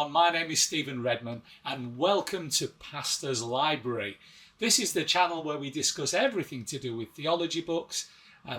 everyone. My name is Stephen Redman and welcome to Pastor's Library. This is the channel where we discuss everything to do with theology books,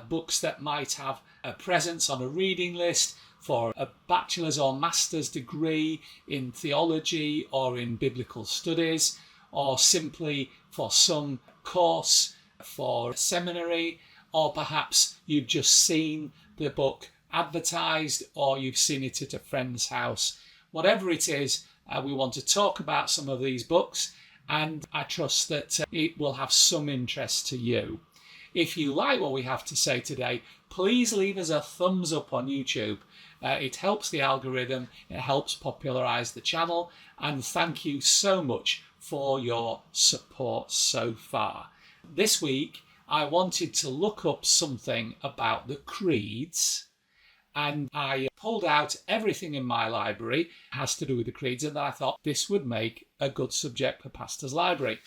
books that might have a presence on a reading list for a bachelor's or master's degree in theology or in biblical studies, or simply for some course for seminary, or perhaps you've just seen the book advertised or you've seen it at a friend's house. Whatever it is, we want to talk about some of these books, and I trust that it will have some interest to you. If you like what we have to say today, please leave us a thumbs up on YouTube. It helps the algorithm, it helps popularise the channel, and thank you so much for your support so far. This week, I wanted to look up something about the creeds, and I pulled out everything in my library that has to do with the creeds, and I thought this would make a good subject for Pastor's Library.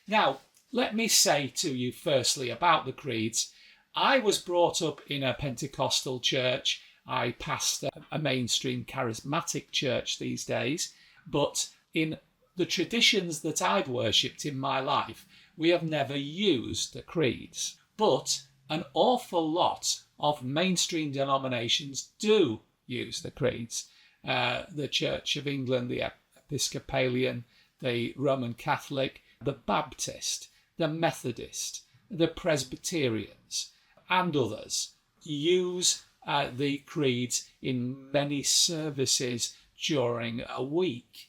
Now, let me say to you firstly about the creeds. I was brought up in a Pentecostal church. I pastor a mainstream charismatic church these days, but in the traditions that I've worshipped in my life, we have never used the creeds. But an awful lot of mainstream denominations do use the creeds. The Church of England, the Episcopalian, the Roman Catholic, the Baptist, the Methodist, the Presbyterians, and others use the creeds in many services during a week.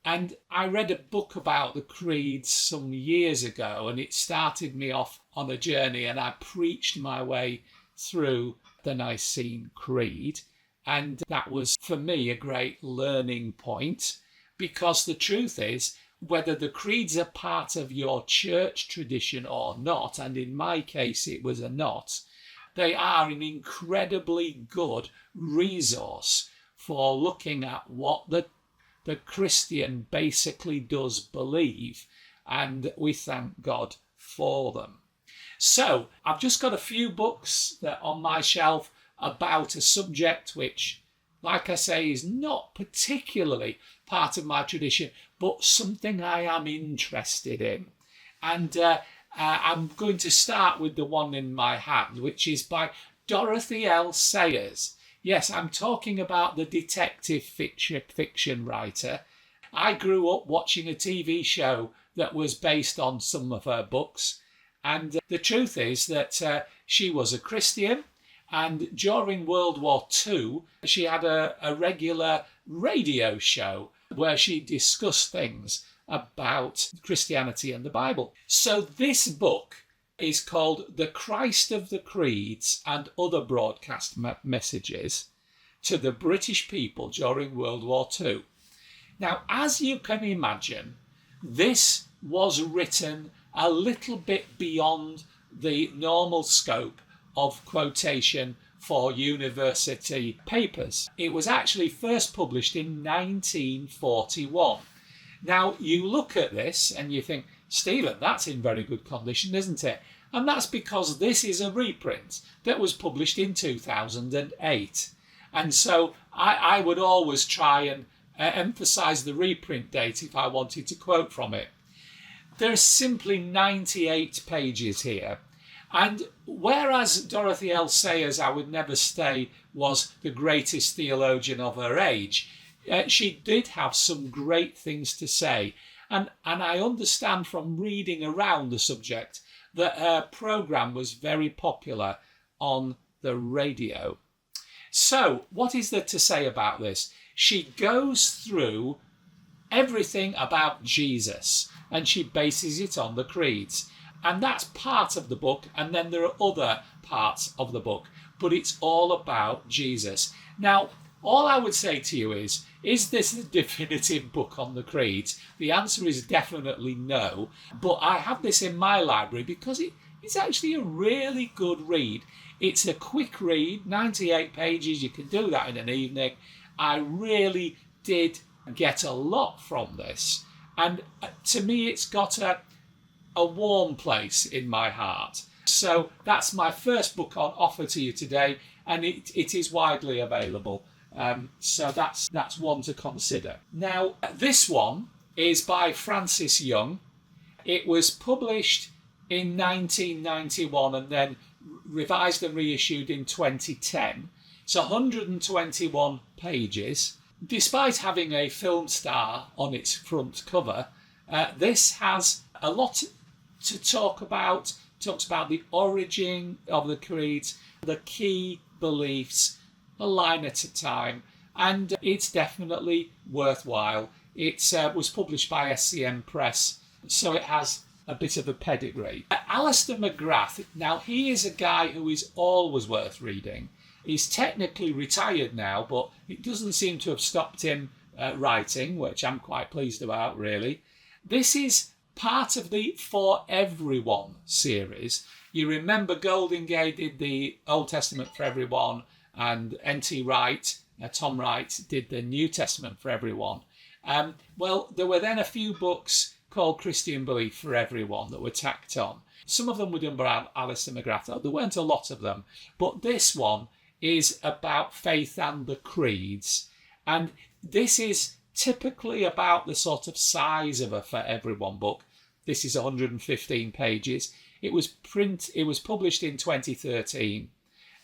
And I read a book about the creeds some years ago, and it started me off on a journey, and I preached my way through the Nicene Creed. And that was, for me, a great learning point, because the truth is, whether the creeds are part of your church tradition or not, and in my case it was a not, they are an incredibly good resource for looking at what the Christian basically does believe, and we thank God for them. So I've just got a few books that are on my shelf about a subject which, like I say, is not particularly part of my tradition, but something I am interested in. And I'm going to start with the one in my hand, which is by Dorothy L. Sayers. Yes, I'm talking about the detective fiction writer. I grew up watching a TV show that was based on some of her books. And the truth is that she was a Christian, and during World War II, she had a regular radio show where she discussed things about Christianity and the Bible. So this book is called The Christ of the Creeds and Other Broadcast Messages to the British People During World War II. Now, as you can imagine, this was written a little bit beyond the normal scope of quotation for university papers. It was actually first published in 1941. Now, you look at this and you think, Stephen, that's in very good condition, isn't it? And that's because this is a reprint that was published in 2008. And so I would always try and emphasise the reprint date if I wanted to quote from it. There's simply 98 pages here. And whereas Dorothy L. Sayers, I would never say, was the greatest theologian of her age, she did have some great things to say. And I understand from reading around the subject that her programme was very popular on the radio. So, what is there to say about this? She goes through everything about Jesus, and she bases it on the creeds. And that's part of the book, and then there are other parts of the book, but it's all about Jesus. Now, all I would say to you is this a definitive book on the creeds? The answer is definitely no, but I have this in my library because it's actually a really good read. It's a quick read, 98 pages, you can do that in an evening. I really did get a lot from this, and to me it's got a warm place in my heart. So that's my first book on offer to you today, and it is widely available. So that's one to consider. Now, this one is by Francis Young. It was published in 1991 and then revised and reissued in 2010. It's 121 pages. Despite having a film star on its front cover, this has a lot to talk about. It talks about the origin of the creeds, the key beliefs, a line at a time, and it's definitely worthwhile. It was published by SCM Press, so it has a bit of a pedigree. Alistair McGrath, now he is a guy who is always worth reading. He's technically retired now, but it doesn't seem to have stopped him writing, which I'm quite pleased about, really. This is part of the For Everyone series. You remember Goldingay did the Old Testament for Everyone, and N.T. Wright, Tom Wright, did the New Testament for Everyone. Well, there were then a few books called Christian Belief for Everyone that were tacked on. Some of them were done by Alistair McGrath. There weren't a lot of them, but this one is about faith and the creeds. And this is typically about the sort of size of a For Everyone book. This is 115 pages. It was published in 2013,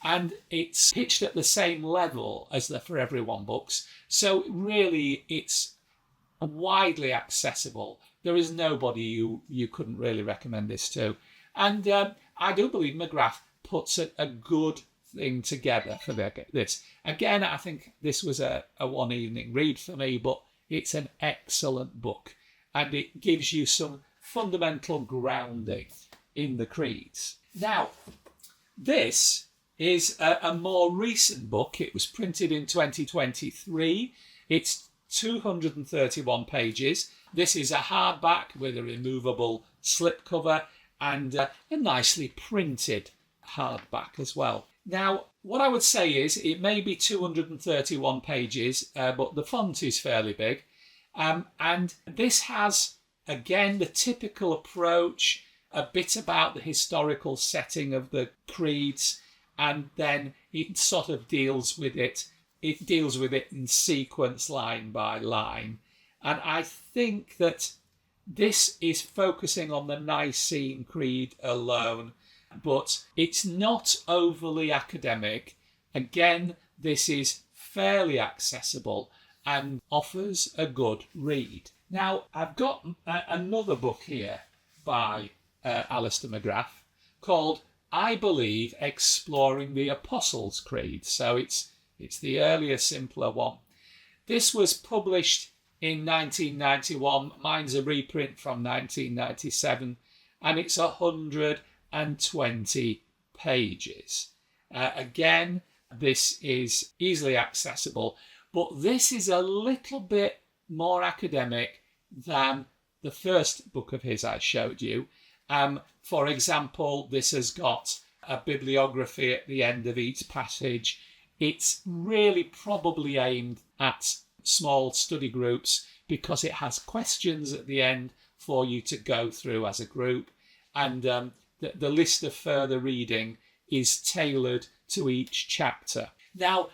and it's pitched at the same level as the For Everyone books. So really, it's widely accessible. There is nobody you couldn't really recommend this to. And I do believe McGrath puts a good thing together for this. Again, I think this was a one evening read for me, but it's an excellent book, and it gives you some fundamental grounding in the creeds. Now, this is a more recent book. It was printed in 2023. It's 231 pages. This is a hardback with a removable slipcover and a nicely printed hardback as well. Now, what I would say is it may be 231 pages, but the font is fairly big. And this has, again, the typical approach, a bit about the historical setting of the creeds, and then it sort of deals with it. It deals with it in sequence, line by line. And I think that this is focusing on the Nicene Creed alone, but it's not overly academic. Again, this is fairly accessible and offers a good read. Now, I've got another book here by Alistair McGrath called I Believe Exploring the Apostles' Creed. So it's the earlier, simpler one. This was published in 1991. Mine's a reprint from 1997, and it's 120 pages. Again, this is easily accessible, but this is a little bit more academic than the first book of his I showed you. For example, this has got a bibliography at the end of each passage. It's really probably aimed at small study groups because it has questions at the end for you to go through as a group. And the list of further reading is tailored to each chapter. Now,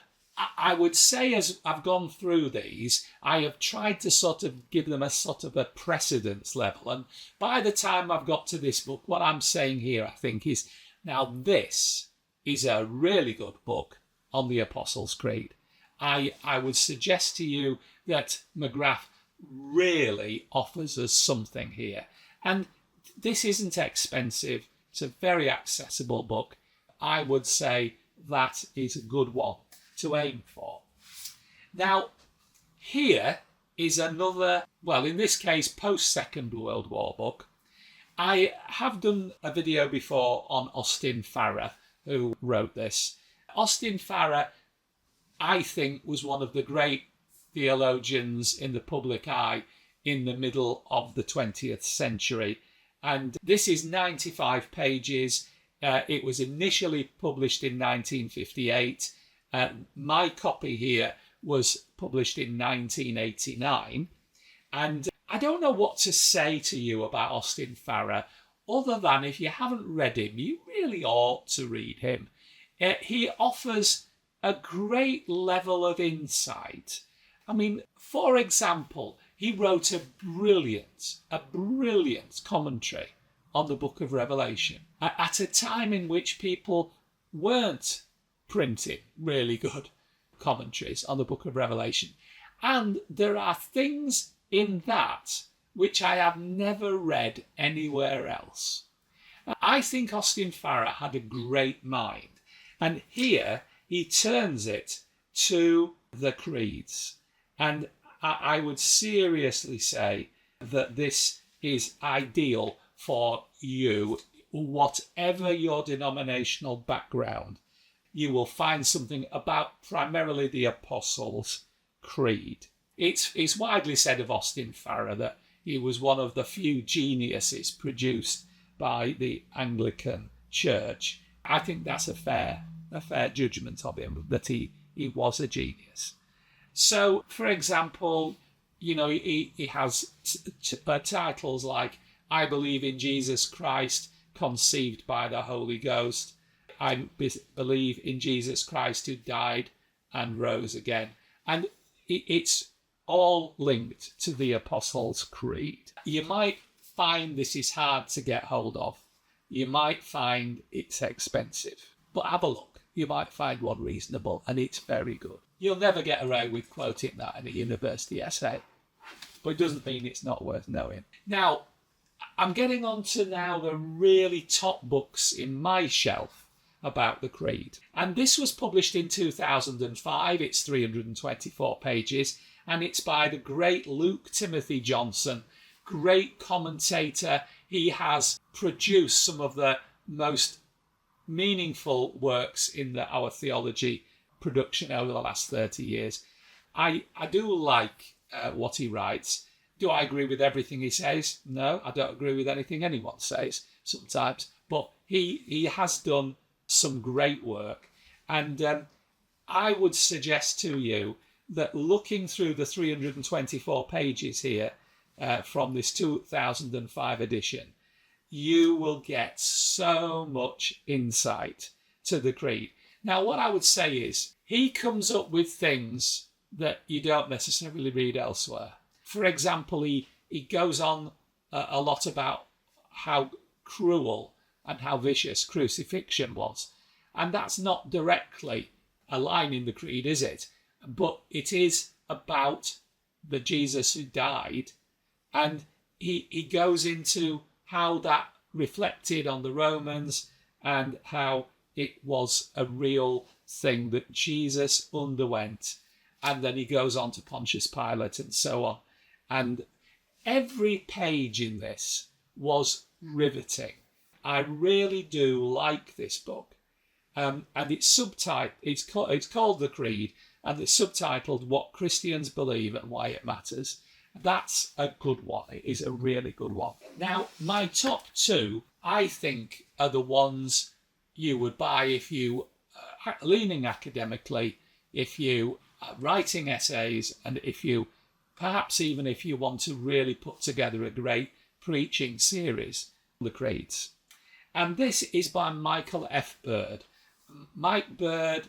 I would say as I've gone through these, I have tried to sort of give them a sort of a precedence level. And by the time I've got to this book, what I'm saying here, I think, is now this is a really good book on the Apostles' Creed. I would suggest to you that McGrath really offers us something here. And this isn't expensive. It's a very accessible book. I would say that is a good one to aim for. Now, here is another, well, in this case, post-Second World War book. I have done a video before on Austin Farrer, who wrote this. Austin Farrer, I think, was one of the great theologians in the public eye in the middle of the 20th century. And this is 95 pages. It was initially published in 1958. My copy here was published in 1989. And I don't know what to say to you about Austin Farrer, other than if you haven't read him, you really ought to read him. He offers a great level of insight. I mean, for example, he wrote a brilliant commentary on the book of Revelation at a time in which people weren't printing really good commentaries on the book of Revelation. And there are things in that which I have never read anywhere else. I think Austin Farrer had a great mind. And here he turns it to the creeds. And I would seriously say that this is ideal for you, whatever your denominational background. You will find something about primarily the Apostles' Creed. It's widely said of Austin Farrer that he was one of the few geniuses produced by the Anglican Church. I think that's a fair judgment of him, that he was a genius. So, for example, he has titles like I Believe in Jesus Christ, conceived by the Holy Ghost. I believe in Jesus Christ who died and rose again. And it's all linked to the Apostles' Creed. You might find this is hard to get hold of. You might find it's expensive. But have a look. You might find one reasonable, and it's very good. You'll never get away with quoting that in a university essay. But it doesn't mean it's not worth knowing. Now, I'm getting on to now the really top books in my shelf about the Creed. And this was published in 2005. It's 324 pages. And it's by the great Luke Timothy Johnson, great commentator. He has produced some of the most meaningful works in our theology production over the last 30 years. I do like what he writes. Do I agree with everything he says? No, I don't agree with anything anyone says sometimes. But he has done some great work. And I would suggest to you that looking through the 324 pages here from this 2005 edition, you will get so much insight to the Creed. Now, what I would say is he comes up with things that you don't necessarily read elsewhere. For example, he goes on a lot about how cruel and how vicious crucifixion was. And that's not directly a line in the Creed, is it? But it is about the Jesus who died. And he goes into how that reflected on the Romans and how it was a real thing that Jesus underwent. And then he goes on to Pontius Pilate and so on. And every page in this was riveting. I really do like this book. And it's subtitled, it's called The Creed, and it's subtitled What Christians Believe and Why It Matters. That's a good one. It is a really good one. Now, my top two, I think, are the ones you would buy if you are leaning academically, if you are writing essays, and perhaps even if you want to really put together a great preaching series, The Creeds. And this is by Michael F. Bird. Mike Bird,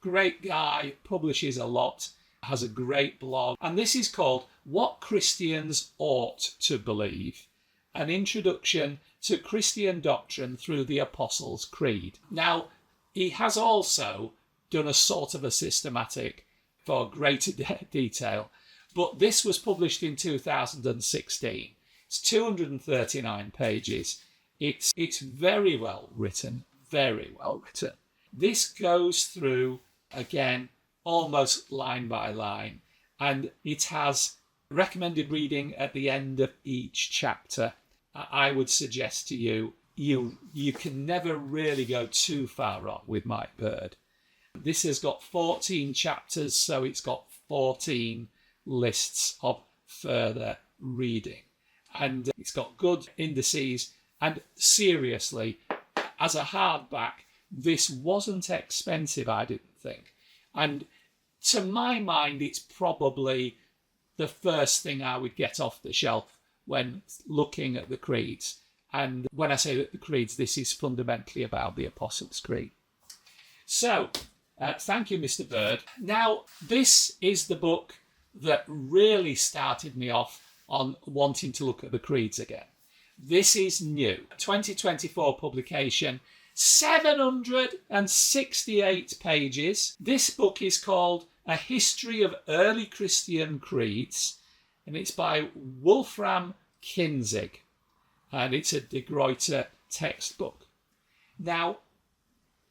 great guy, publishes a lot, has a great blog. And this is called What Christians Ought to Believe, an introduction to Christian doctrine through the Apostles' Creed. Now, he has also done a sort of a systematic for greater detail, but this was published in 2016. It's 239 pages. It's very well written, very well written. This goes through, again, almost line by line, and it has recommended reading at the end of each chapter. I would suggest to you, you can never really go too far wrong with Mike Bird. This has got 14 chapters, so it's got 14 lists of further reading. And it's got good indices, and seriously, as a hardback, this wasn't expensive, I didn't think. And to my mind, it's probably the first thing I would get off the shelf when looking at the creeds. And when I say that the creeds, this is fundamentally about the Apostles' Creed. So, Thank you, Mr. Bird. Now, this is the book that really started me off on wanting to look at the creeds again. This is new, 2024 publication, 768 pages. This book is called A History of Early Christian Creeds, and it's by Wolfram Kinzig, and it's a De Gruyter textbook. Now,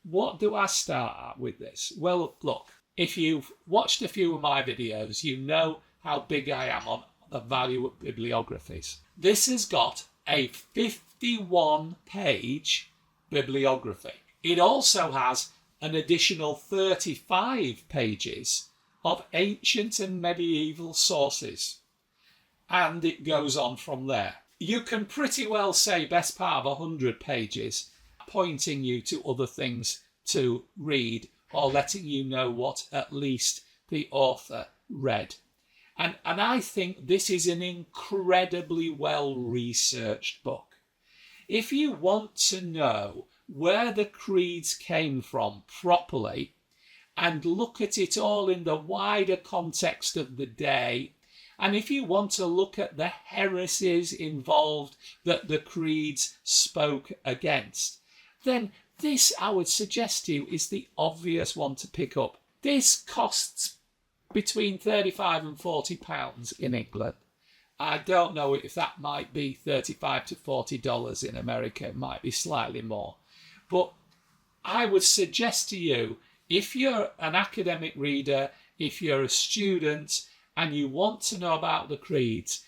what do I start at with this? Well, look, if you've watched a few of my videos, you know how big I am on the value of bibliographies. This has got a 51-page bibliography. It also has an additional 35 pages of ancient and medieval sources. And it goes on from there. You can pretty well say best part of 100 pages, pointing you to other things to read or letting you know what at least the author read. And I think this is an incredibly well-researched book. If you want to know where the creeds came from properly and look at it all in the wider context of the day, and if you want to look at the heresies involved that the creeds spoke against, then this, I would suggest to you, is the obvious one to pick up. This costs between £35 and £40 in England. I don't know if that might be $35 to $40 in America. It might be slightly more. But I would suggest to you, if you're an academic reader, if you're a student, and you want to know about the creeds,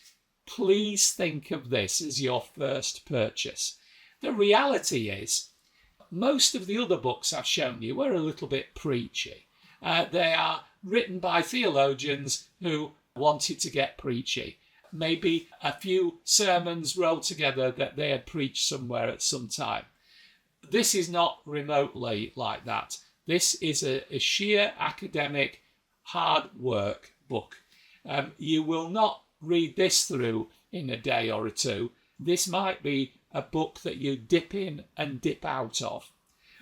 please think of this as your first purchase. The reality is, most of the other books I've shown you are a little bit preachy. They are written by theologians who wanted to get preachy. Maybe a few sermons rolled together that they had preached somewhere at some time. This is not remotely like that. This is a sheer academic, hard work book. You will not read this through in a day or two. This might be a book that you dip in and dip out of.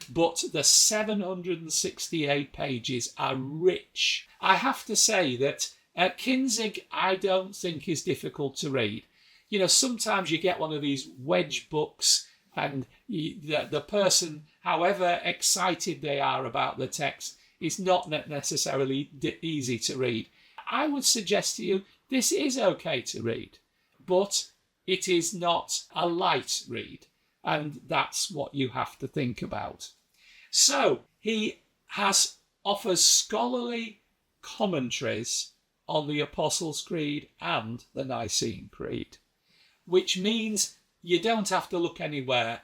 But the 768 pages are rich. I have to say that Kinzig, I don't think is difficult to read. You know, sometimes you get one of these wedge books and the person, however excited they are about the text, is not necessarily easy to read. I would suggest to you this is okay to read, but it is not a light read, and that's what you have to think about. So he offers scholarly commentaries on the Apostles' Creed and the Nicene Creed, which means you don't have to look anywhere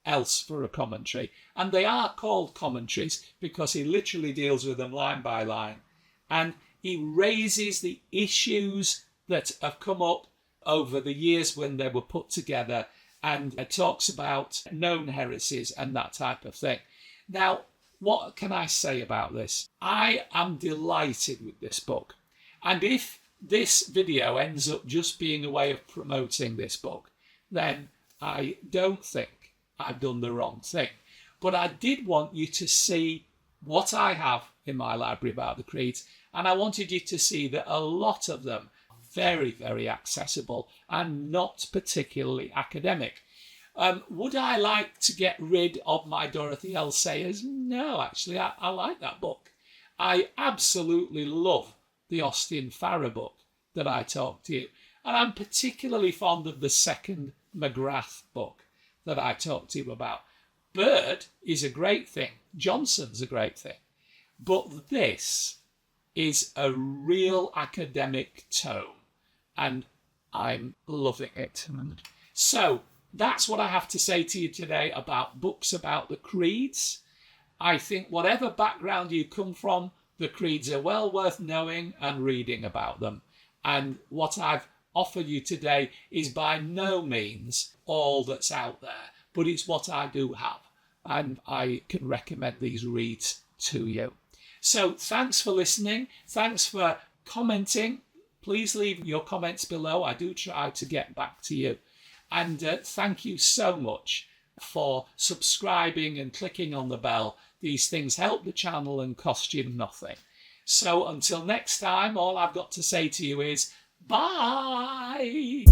else for a commentary. And they are called commentaries because he literally deals with them line by line. And he raises the issues that have come up over the years when they were put together, and talks about known heresies and that type of thing. Now, what can I say about this? I am delighted with this book. And if this video ends up just being a way of promoting this book, then I don't think I've done the wrong thing. But I did want you to see what I have in my library about the creeds, and I wanted you to see that a lot of them are very, very accessible and not particularly academic. Would I like to get rid of my Dorothy L. Sayers? No, actually, I like that book. I absolutely love the Austin Farrer book that I talked to you. And I'm particularly fond of the second McGrath book that I talked to you about. Bird is a great thing. Johnson's a great thing. But this is a real academic tome, and I'm loving it. So that's what I have to say to you today about books about the creeds. I think whatever background you come from, the creeds are well worth knowing and reading about them. And what I've offered you today is by no means all that's out there, but it's what I do have. And I can recommend these reads to you. So thanks for listening. Thanks for commenting. Please leave your comments below. I do try to get back to you. And thank you so much for subscribing and clicking on the bell. These things help the channel and cost you nothing. So until next time, all I've got to say to you is bye.